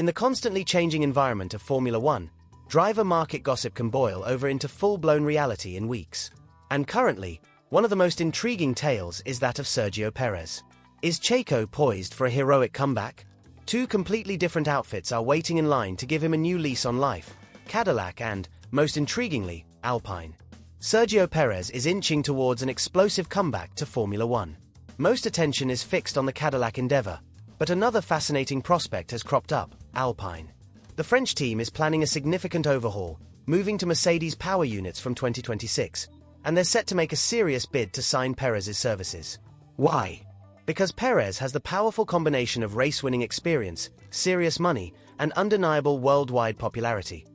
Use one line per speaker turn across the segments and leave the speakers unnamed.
In the constantly changing environment of Formula One, driver market gossip can boil over into full-blown reality in weeks. And currently, one of the most intriguing tales is that of Sergio Pérez. Is Checo poised for a heroic comeback? Two completely different outfits are waiting in line to give him a new lease on life: Cadillac and, most intriguingly, Alpine. Sergio Pérez is inching towards an explosive comeback to Formula One. Most attention is fixed on the Cadillac endeavor, but another fascinating prospect has cropped up: Alpine. The French team is planning a significant overhaul, moving to Mercedes power units from 2026, and they're set to make a serious bid to sign Perez's services. Why? Because Perez has the powerful combination of race-winning experience, serious money, and undeniable worldwide popularity.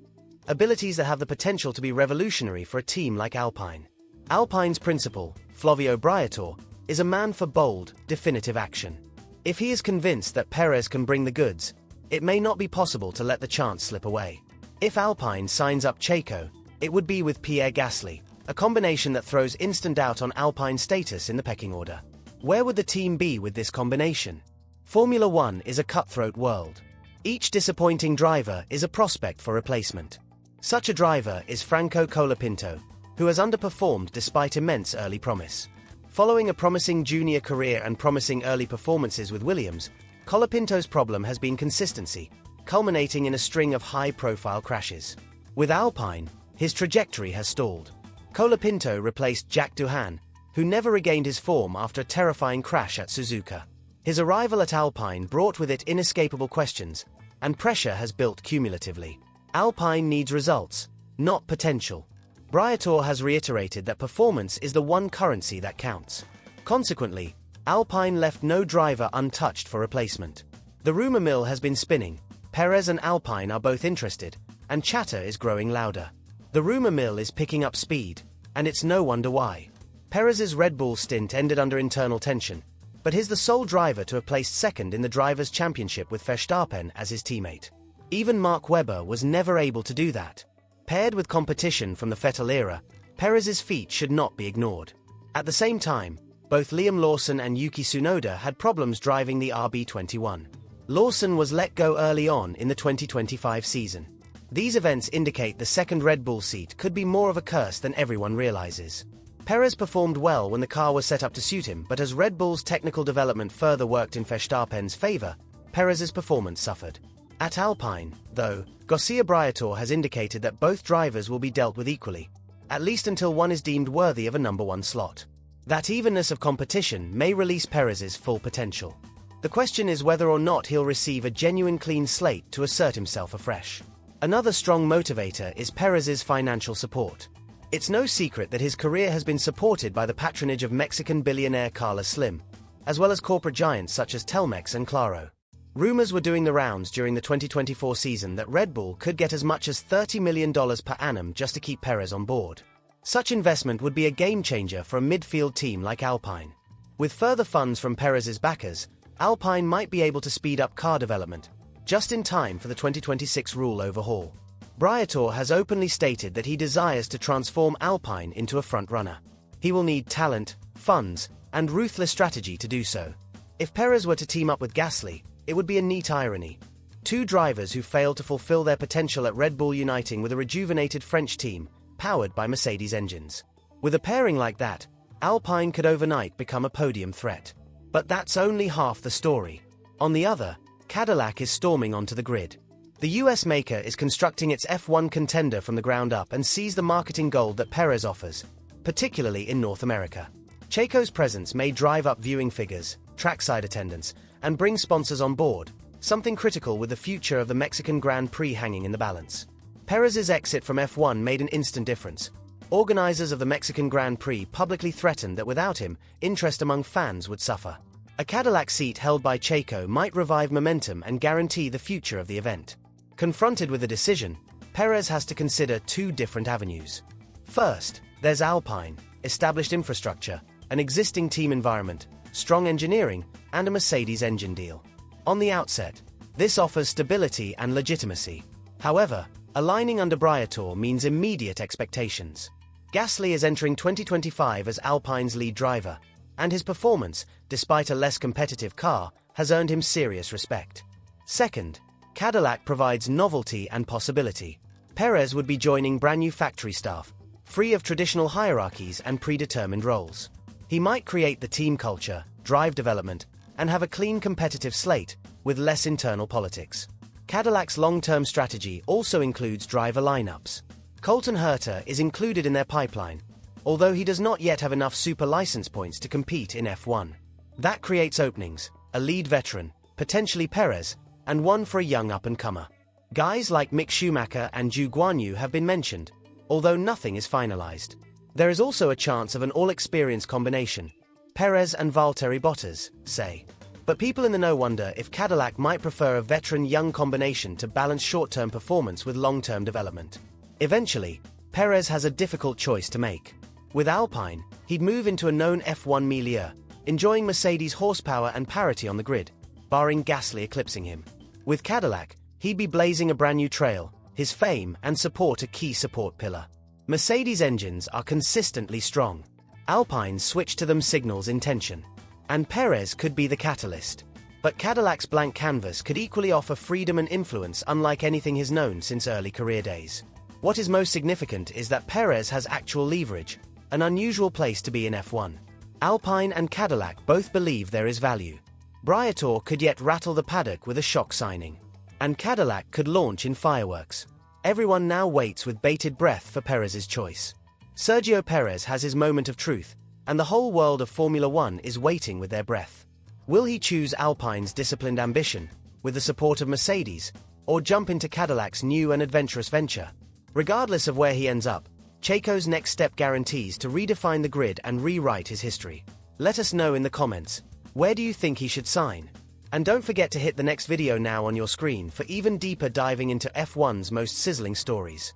Abilities that have the potential to be revolutionary for a team like Alpine. Alpine's principal, Flavio Briatore, is a man for bold, definitive action. If he is convinced that Perez can bring the goods, it may not be possible to let the chance slip away. If Alpine signs up Checo, it would be with Pierre Gasly, a combination that throws instant doubt on Alpine's status in the pecking order. Where would the team be with this combination? Formula One is a cutthroat world. Each disappointing driver is a prospect for replacement. Such a driver is Franco Colapinto, who has underperformed despite immense early promise. Following a promising junior career and promising early performances with Williams, Colapinto's problem has been consistency, culminating in a string of high-profile crashes. With Alpine, his trajectory has stalled. Colapinto replaced Jack Doohan, who never regained his form after a terrifying crash at Suzuka. His arrival at Alpine brought with it inescapable questions, and pressure has built cumulatively. Alpine needs results, not potential. Briatore has reiterated that performance is the one currency that counts. Consequently, Alpine left no driver untouched for replacement. The rumor mill has been spinning. Perez and Alpine are both interested, and chatter is growing louder. The rumor mill is picking up speed, and it's no wonder why. Perez's Red Bull stint ended under internal tension, but he's the sole driver to have placed second in the Drivers' Championship with Verstappen as his teammate. Even Mark Webber was never able to do that. Paired with competition from the Vettel era, Perez's feat should not be ignored. At the same time, both Liam Lawson and Yuki Tsunoda had problems driving the RB21. Lawson was let go early on in the 2025 season. These events indicate the second Red Bull seat could be more of a curse than everyone realizes. Perez performed well when the car was set up to suit him, but as Red Bull's technical development further worked in Verstappen's favor, Perez's performance suffered. At Alpine, though, Garcia Briatore has indicated that both drivers will be dealt with equally, at least until one is deemed worthy of a number one slot. That evenness of competition may release Perez's full potential. The question is whether or not he'll receive a genuine clean slate to assert himself afresh. Another strong motivator is Perez's financial support. It's no secret that his career has been supported by the patronage of Mexican billionaire Carlos Slim, as well as corporate giants such as Telmex and Claro. Rumors were doing the rounds during the 2024 season that Red Bull could get as much as $30 million per annum just to keep Perez on board. Such investment would be a game-changer for a midfield team like Alpine. With further funds from Perez's backers, Alpine might be able to speed up car development, just in time for the 2026 rule overhaul. Briatore has openly stated that he desires to transform Alpine into a front-runner. He will need talent, funds, and ruthless strategy to do so. If Perez were to team up with Gasly, it would be a neat irony. Two drivers who failed to fulfill their potential at Red Bull uniting with a rejuvenated French team, powered by Mercedes engines. With a pairing like that, Alpine could overnight become a podium threat. But that's only half the story. On the other, Cadillac is storming onto the grid. The US maker is constructing its F1 contender from the ground up and sees the marketing gold that Perez offers, particularly in North America. Checo's presence may drive up viewing figures, trackside attendance, and bring sponsors on board, something critical with the future of the Mexican Grand Prix hanging in the balance. Perez's exit from F1 made an instant difference. Organizers of the Mexican Grand Prix publicly threatened that without him, interest among fans would suffer. A Cadillac seat held by Checo might revive momentum and guarantee the future of the event. Confronted with a decision, Perez has to consider two different avenues. First, there's Alpine, established infrastructure, an existing team environment, strong engineering, and a Mercedes engine deal. On the outset, this offers stability and legitimacy. However, aligning under Briatore means immediate expectations. Gasly is entering 2025 as Alpine's lead driver, and his performance, despite a less competitive car, has earned him serious respect. Second, Cadillac provides novelty and possibility. Perez would be joining brand new factory staff, free of traditional hierarchies and predetermined roles. He might create the team culture, drive development, and have a clean competitive slate with less internal politics. Cadillac's long-term strategy also includes driver lineups. Colton Herta is included in their pipeline, although he does not yet have enough super license points to compete in F1. That creates openings: a lead veteran, potentially Perez, and one for a young up-and-comer. Guys like Mick Schumacher and Zhu Guanyu have been mentioned, although nothing is finalized. There is also a chance of an all-experience combination, Perez and Valtteri Bottas, say. But people in the know wonder if Cadillac might prefer a veteran-young combination to balance short-term performance with long-term development. Eventually, Perez has a difficult choice to make. With Alpine, he'd move into a known F1 milieu, enjoying Mercedes' horsepower and parity on the grid, barring Gasly eclipsing him. With Cadillac, he'd be blazing a brand new trail, his fame and support a key support pillar. Mercedes' engines are consistently strong. Alpine's switch to them signals intention. And Perez could be the catalyst. But Cadillac's blank canvas could equally offer freedom and influence unlike anything he's known since early career days. What is most significant is that Perez has actual leverage, an unusual place to be in F1. Alpine and Cadillac both believe there is value. Briatore could yet rattle the paddock with a shock signing. And Cadillac could launch in fireworks. Everyone now waits with bated breath for Perez's choice. Sergio Pérez has his moment of truth, and the whole world of Formula One is waiting with their breath. Will he choose Alpine's disciplined ambition, with the support of Mercedes, or jump into Cadillac's new and adventurous venture? Regardless of where he ends up, Checo's next step guarantees to redefine the grid and rewrite his history. Let us know in the comments, where do you think he should sign? And don't forget to hit the next video now on your screen for even deeper diving into F1's most sizzling stories.